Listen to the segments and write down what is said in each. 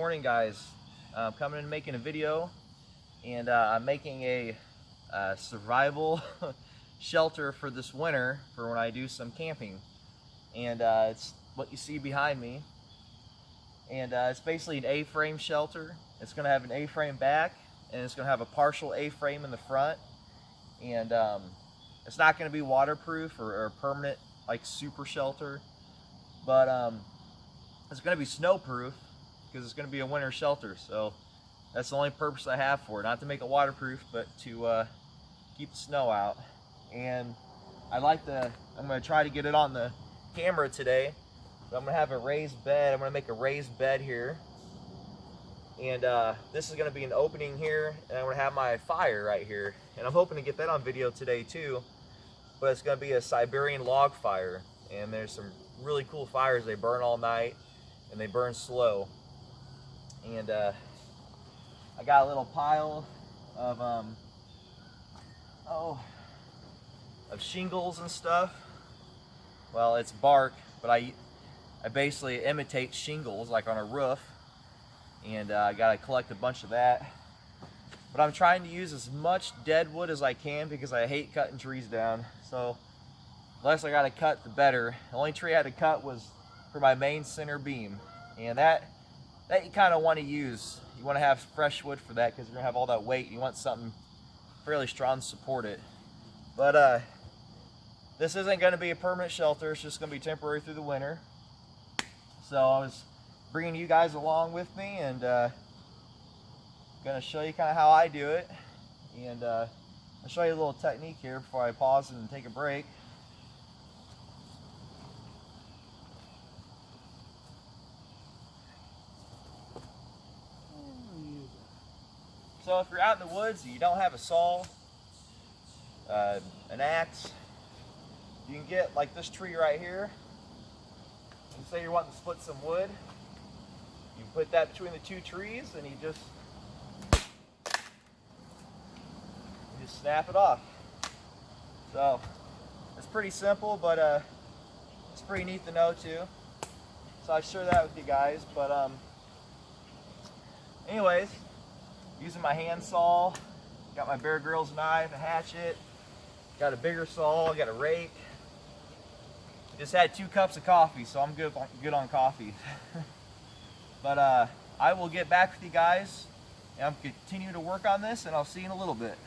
morning, guys. I'm coming in making a video, and I'm making a survival shelter for this winter for when I do some camping. And it's what you see behind me. And it's basically an A-frame shelter. It's going to have an A-frame back, and it's going to have a partial A-frame in the front. And it's not going to be waterproof or permanent like super shelter, but it's going to be snowproof because it's going to be a winter shelter. So that's the only purpose I have for it, not to make it waterproof, but to keep the snow out. And I'm going to try to get it on the camera today. So I'm going to have a raised bed. I'm going to make a raised bed here. And this is going to be an opening here, and I'm going to have my fire right here. And I'm hoping to get that on video today too. But it's going to be a Siberian log fire. And there's some really cool fires. They burn all night, and they burn slow. And I got a little pile of shingles and stuff. Well, it's bark, but I basically imitate shingles like on a roof. And I gotta collect a bunch of that. But I'm trying to use as much dead wood as I can because I hate cutting trees down. So the less I gotta cut, the better. The only tree I had to cut was for my main center beam, and that you kind of want to use. You want to have fresh wood for that because you're gonna have all that weight. You want something fairly strong to support it. But this isn't going to be a permanent shelter. It's just going to be temporary through the winter. So I was bringing you guys along with me, and going to show you kind of how I do it. And I'll show you a little technique here before I pause and take a break. So if you're out in the woods and you don't have a saw, an axe, you can get like this tree right here. And say you're wanting to split some wood, you put that between the two trees, and you just snap it off. So it's pretty simple, but it's pretty neat to know too. So I share that with you guys. But anyways, using my hand saw, got my Bear Grylls knife, a hatchet, got a bigger saw, got a rake. Just had 2 cups of coffee, so I'm good on coffee. But I will get back with you guys, and I'm continue to work on this, and I'll see you in a little bit.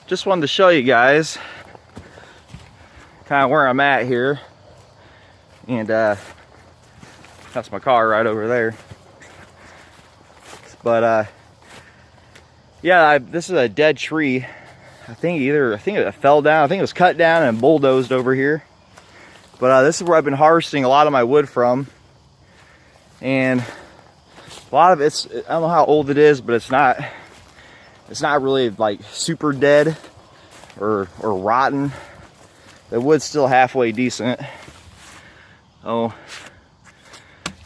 Just wanted to show you guys kind of where I'm at here, and that's my car right over there. But yeah, this is a dead tree. I think it fell down. I think it was cut down and bulldozed over here. But this is where I've been harvesting a lot of my wood from, and a lot of it's, I don't know how old it is, but it's not It's not really like super dead or rotten. The wood's still halfway decent. Oh,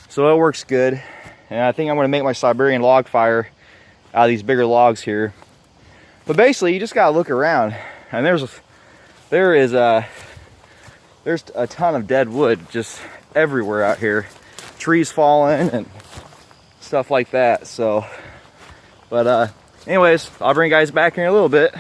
so it works good. And I think I'm gonna make my Siberian log fire out of these bigger logs here. But basically, you just gotta look around, and there's a ton of dead wood just everywhere out here. Trees falling and stuff like that. So, but anyways, I'll bring you guys back here in a little bit.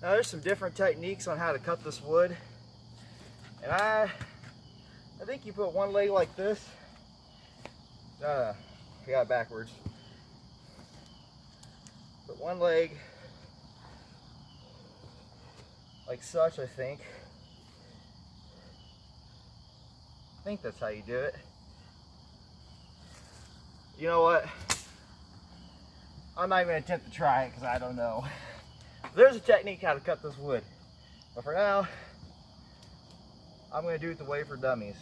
Now there's some different techniques on how to cut this wood, and I think you put one leg like this. I got it backwards. Put one leg like such. I think that's how you do it. You know what? I'm not even gonna attempt to try it because I don't know. There's a technique how to cut this wood, but for now, I'm going to do it the way for dummies.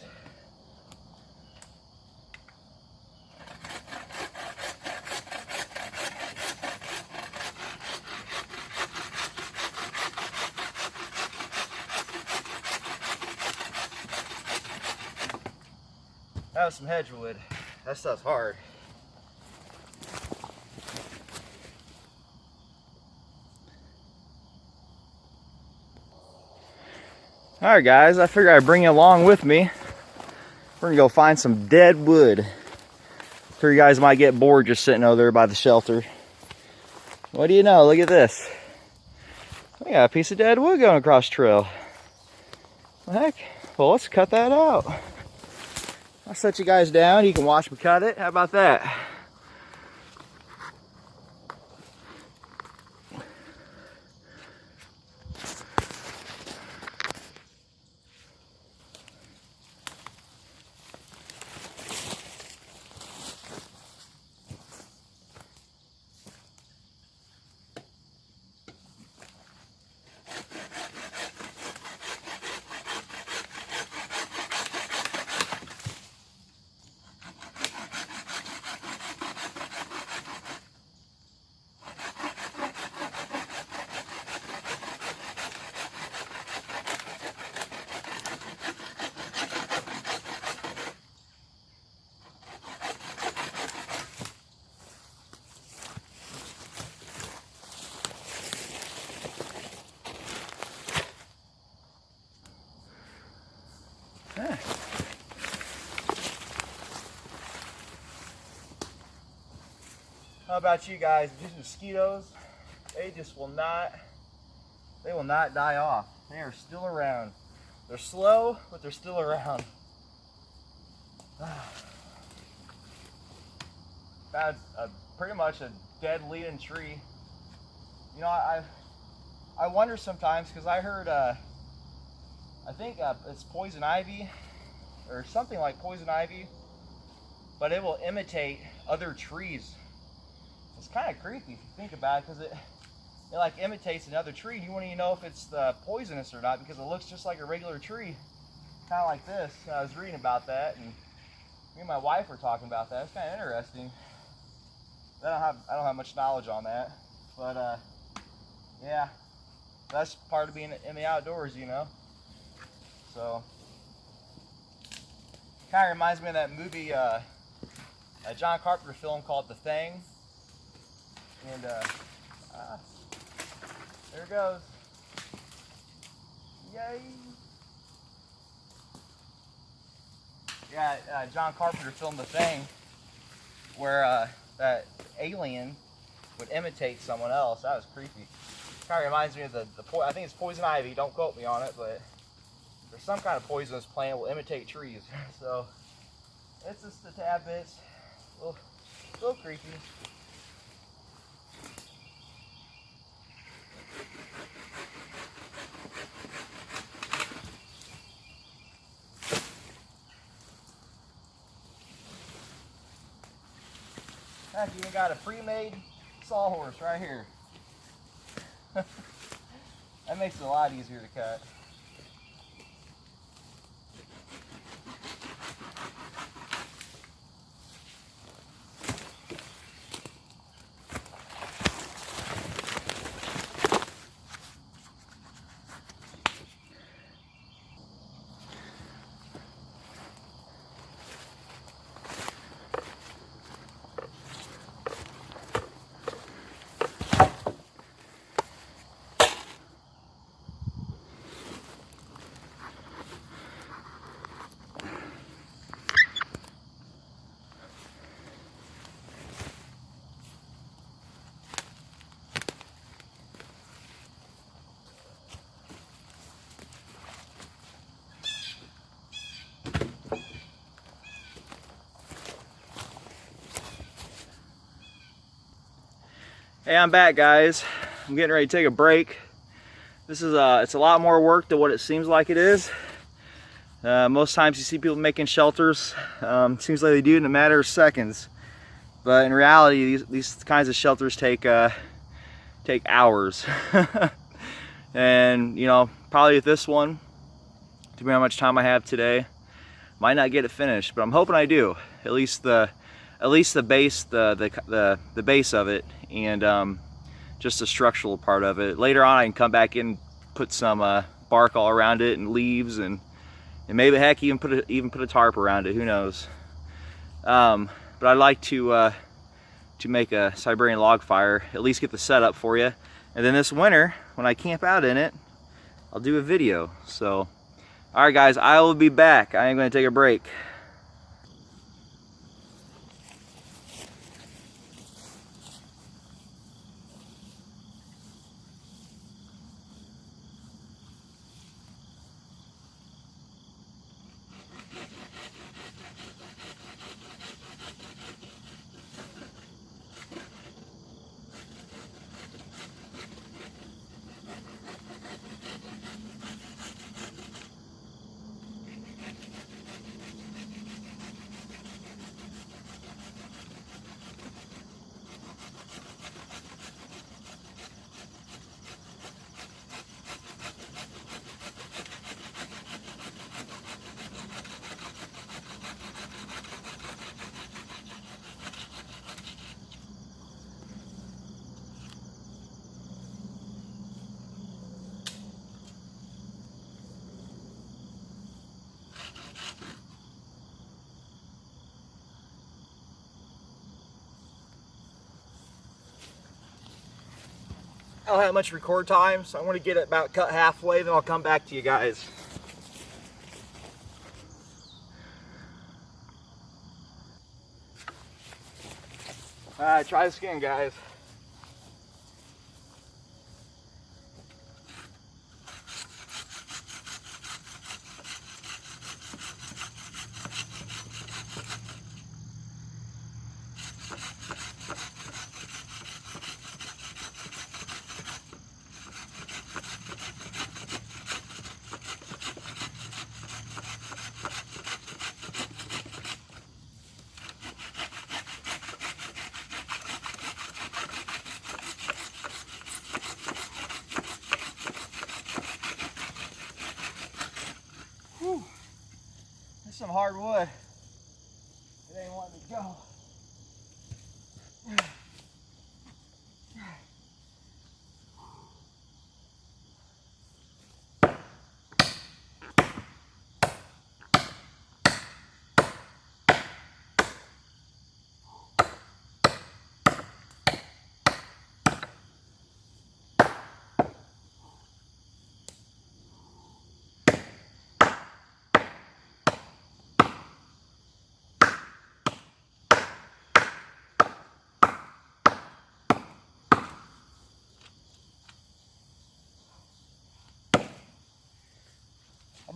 That was some hedgewood. That stuff's hard. Alright guys, I figured I'd bring you along with me. We're gonna go find some dead wood. So you guys might get bored just sitting over there by the shelter. What do you know? Look at this. We got a piece of dead wood going across the trail. What the heck? Well, let's cut that out. I'll set you guys down. You can watch me cut it. How about that? How about you guys? These mosquitoes, they just will not die off. They are still around. They're slow, but they're still around. Found pretty much a dead leaning tree. You know, I wonder sometimes, because I heard, I think it's poison ivy, or something like poison ivy, but it will imitate other trees. It's kind of creepy if you think about it, because it like imitates another tree. You won't even know if it's poisonous or not, because it looks just like a regular tree, kind of like this. I was reading about that, and me and my wife were talking about that. It's kind of interesting. I don't have much knowledge on that, but yeah, that's part of being in the outdoors, you know. So kind of reminds me of that movie, a John Carpenter film called *Thing*. And there it goes. Yay! Yeah, John Carpenter filmed *Thing*, where that alien would imitate someone else. That was creepy. Kind of reminds me of I think it's poison ivy. Don't quote me on it, but there's some kind of poisonous plant will imitate trees. So it's just a tad bit, a little creepy. I've even got a pre-made sawhorse right here. That makes it a lot easier to cut. Hey, I'm back, guys. I'm getting ready to take a break. This is it's a lot more work than what it seems like it is. Most times you see people making shelters. Seems like they do it in a matter of seconds, but in reality, these kinds of shelters take hours. And you know, probably with this one, depending on how much time I have today, might not get it finished, but I'm hoping I do. At least the base, the base of it, and just the structural part of it. Later on, I can come back in and put some bark all around it and leaves, and maybe heck even put a tarp around it. Who knows? But I'd like to make a Siberian log fire. At least get the setup for you, and then this winter when I camp out in it, I'll do a video. So, all right, guys, I will be back. I am going to take a break. I don't have much record time, so I'm going to get it about cut halfway, then I'll come back to you guys. Alright, try this again, guys. Whew. There's some hard wood. It ain't wanting to go.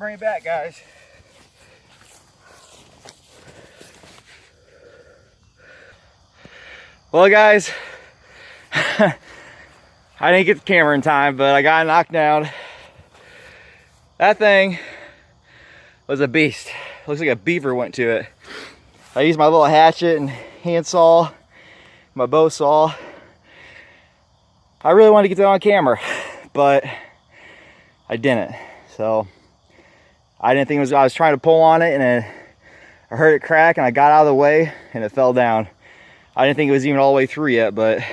bring it back, guys. Well, guys, I didn't get the camera in time, but I got knocked down. That thing was a beast. Looks like a beaver went to it. I used my little hatchet and handsaw, my bow saw. I really wanted to get that on camera, but I didn't. So I didn't think it was, I was trying to pull on it, and I heard it crack, and I got out of the way and it fell down. I didn't think it was even all the way through yet, but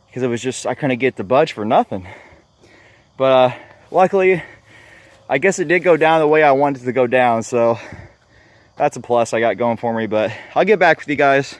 because it was just, I couldn't get the budge for nothing. But luckily, I guess it did go down the way I wanted it to go down, so that's a plus I got going for me. But I'll get back with you guys.